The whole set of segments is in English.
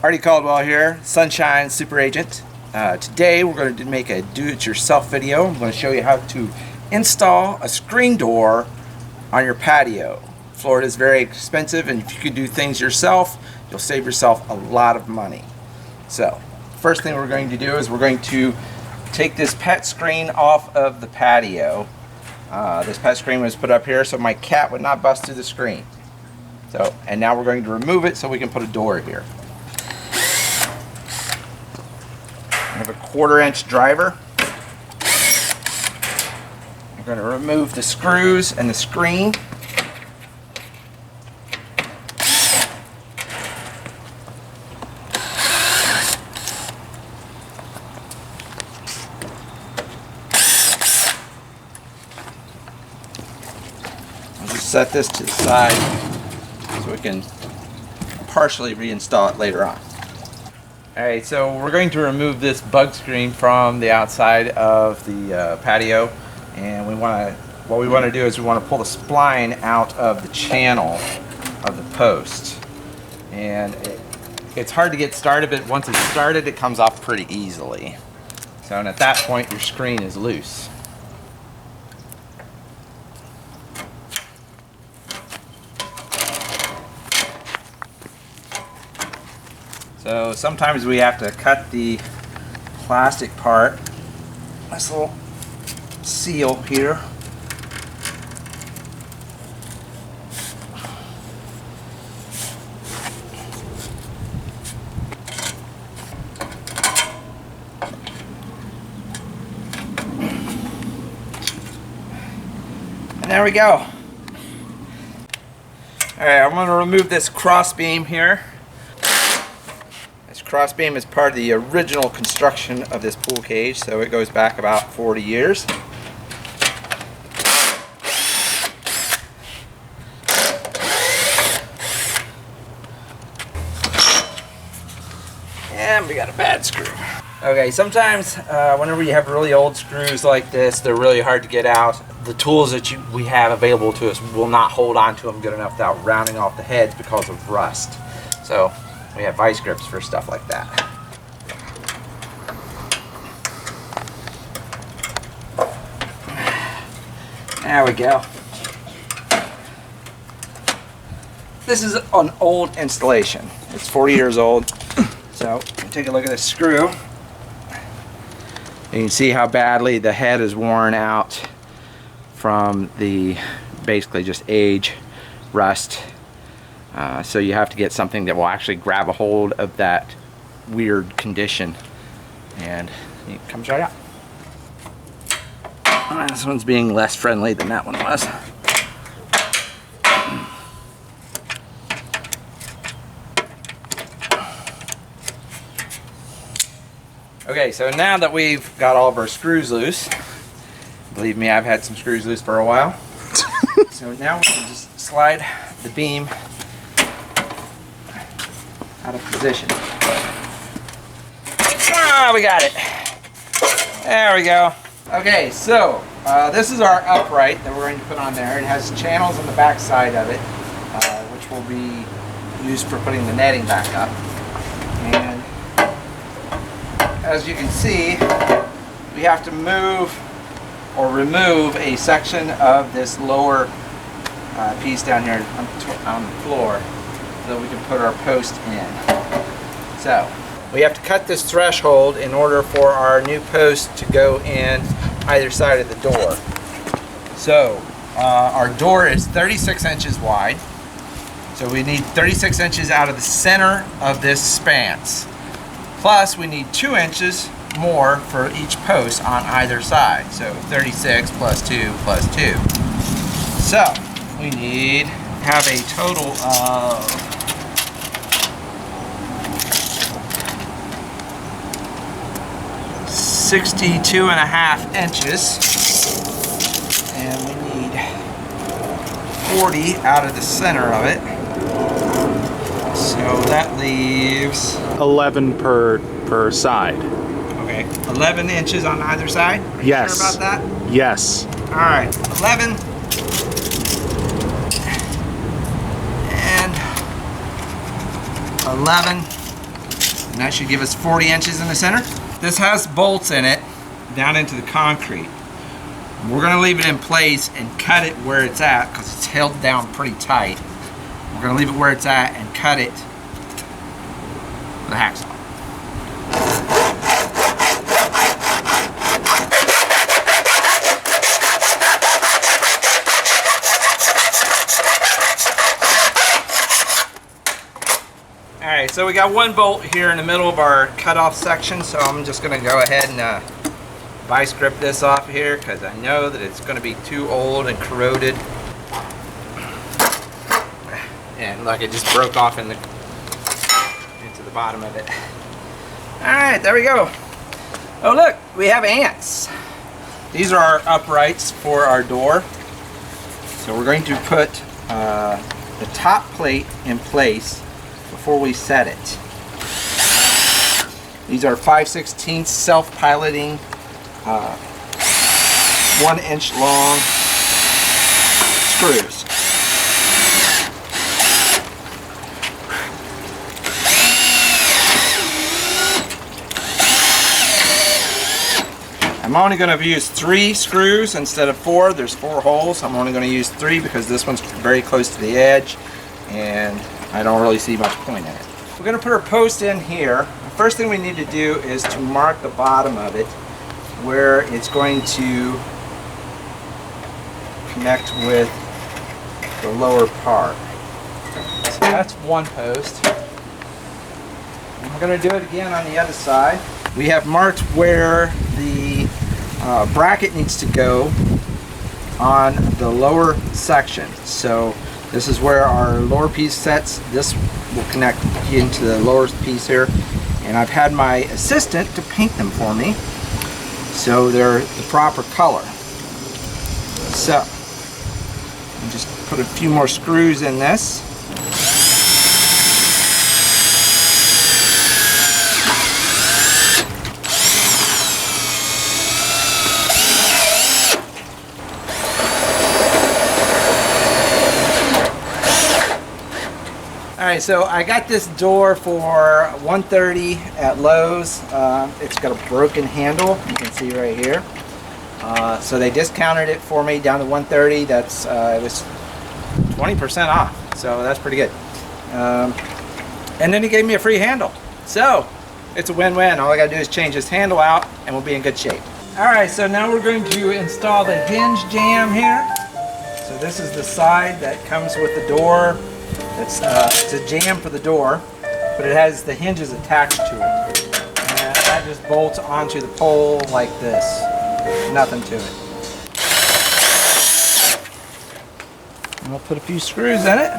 Artie Caldwell here, Sunshine Super Agent. Today we're going to make a do-it-yourself video. I'm going to show you how to install a screen door on your patio. Florida is very expensive, and if you can do things yourself, you'll save yourself a lot of money. So, first thing we're going to do is we're going to take this pet screen off of the patio. This pet screen was put up here so my cat would not bust through the screen. And now we're going to remove it so we can put a door here. I have a 1/4-inch driver. I'm going to remove the screws and the screen. I'll just set this to the side so we can partially reinstall it later on. Alright, so we're going to remove this bug screen from the outside of the patio, and what we want to do is we want to pull the spline out of the channel of the post. And it's hard to get started, but once it's started it comes off pretty easily. So, and at that point your screen is loose. So sometimes we have to cut the plastic part, this little seal here. And there we go. Alright, I'm going to remove this cross beam here. Cross beam is part of the original construction of this pool cage, so it goes back about 40 years. And we got a bad screw. Okay, sometimes whenever you have really old screws like this, they're really hard to get out. The tools that we have available to us will not hold on to them good enough without rounding off the heads because of rust. So we have vice grips for stuff like that. There we go. This is an old installation. It's 40 years old. So take a look at this screw. You can see how badly the head is worn out from the basically just age, rust. So you have to get something that will actually grab a hold of that weird condition, and it comes right out. This one's being less friendly than that one was. Okay, so now that we've got all of our screws loose, believe me, I've had some screws loose for a while. So now we can just slide the beam out of position. Ah, we got it. There we go. Okay, so this is our upright that we're going to put on there. It has channels on the back side of it, which will be used for putting the netting back up. And as you can see, we have to move or remove a section of this lower piece down here on the floor, so that we can put our post in. So we have to cut this threshold in order for our new post to go in either side of the door. So our door is 36 inches wide, so we need 36 inches out of the center of this spanse. Plus we need 2 inches more for each post on either side, so 36 plus 2 plus 2. So we have a total of 62.5 inches, and we need 40 out of the center of it, so that leaves 11 per side. Okay, 11 inches on either side? Are you Yes. sure about that? Yes. Alright, 11 and 11 And that should give us 40 inches in the center. This has bolts in it down into the concrete. We're gonna leave it in place and cut it where it's at because it's held down pretty tight. We're gonna leave it where it's at and cut it with a hacksaw. Alright, so we got one bolt here in the middle of our cutoff section, so I'm just going to go ahead and vice grip this off here because I know that it's going to be too old and corroded. And look, it just broke off into the bottom of it. Alright, there we go. Oh look, we have ants. These are our uprights for our door. So we're going to put the top plate in place before we set it. These are 5/16 self-piloting, 1 inch long screws. I'm only going to use 3 screws instead of 4. There's 4 holes. I'm only going to use 3 because this one's very close to the edge and I don't really see much point in it. We're going to put our post in here. The first thing we need to do is to mark the bottom of it where it's going to connect with the lower part. So that's one post. And we're going to do it again on the other side. We have marked where the bracket needs to go on the lower section. So this is where our lower piece sets. This will connect into the lower piece here. And I've had my assistant to paint them for me so they're the proper color. So, I'll just put a few more screws in this. Alright, so I got this door for $130 at Lowe's. It's got a broken handle, you can see right here. So they discounted it for me down to $130. That's it was 20% off, so that's pretty good. And then he gave me a free handle. So it's a win-win. All I gotta do is change this handle out and we'll be in good shape. Alright, so now we're going to install the hinge jamb here. So this is the side that comes with the door. It's a jamb for the door, but it has the hinges attached to it. And that just bolts onto the pole like this. Nothing to it. And we'll put a few screws in it.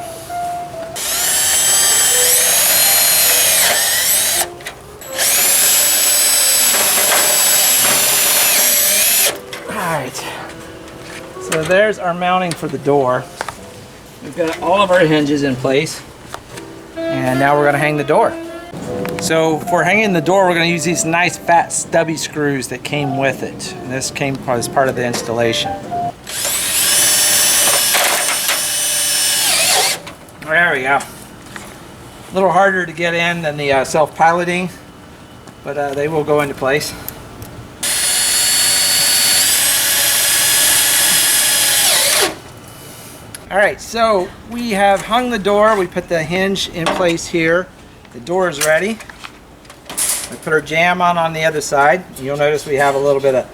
Alright. So there's our mounting for the door. We've got all of our hinges in place, and now we're going to hang the door. So for hanging the door, we're going to use these nice fat stubby screws that came with it. And this came as part of the installation. There we go. A little harder to get in than the self-piloting, but they will go into place. Alright, so we have hung the door. We put the hinge in place here. The door is ready. We put our jamb on the other side. You'll notice we have a little bit of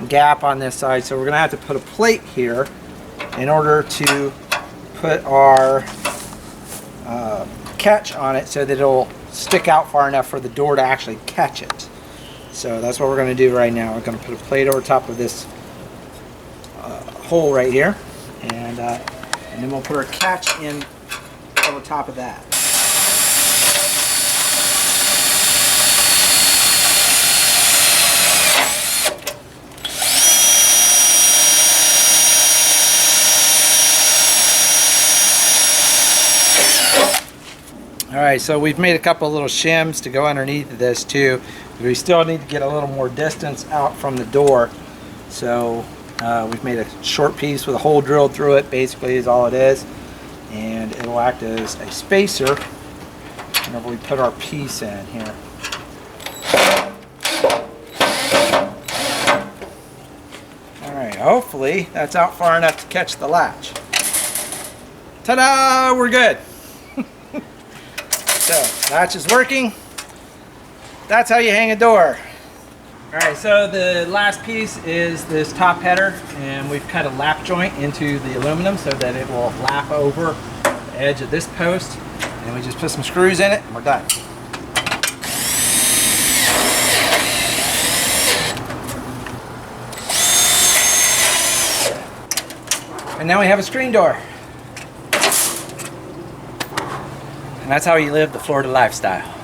gap on this side, so we're going to have to put a plate here in order to put our catch on it so that it'll stick out far enough for the door to actually catch it. So that's what we're going to do right now. We're going to put a plate over top of this hole right here, and then we'll put our catch in over top of that. Alright, so we've made a couple little shims to go underneath of this too. We still need to get a little more distance out from the door. So we've made a short piece with a hole drilled through it, basically is all it is. And it'll act as a spacer whenever we put our piece in here. hopefully that's out far enough to catch the latch. Ta-da! We're good. So, latch is working. That's how you hang a door. Alright, so the last piece is this top header, and we've cut a lap joint into the aluminum so that it will lap over the edge of this post, and we just put some screws in it and we're done. And now we have a screen door. And that's how you live the Florida lifestyle.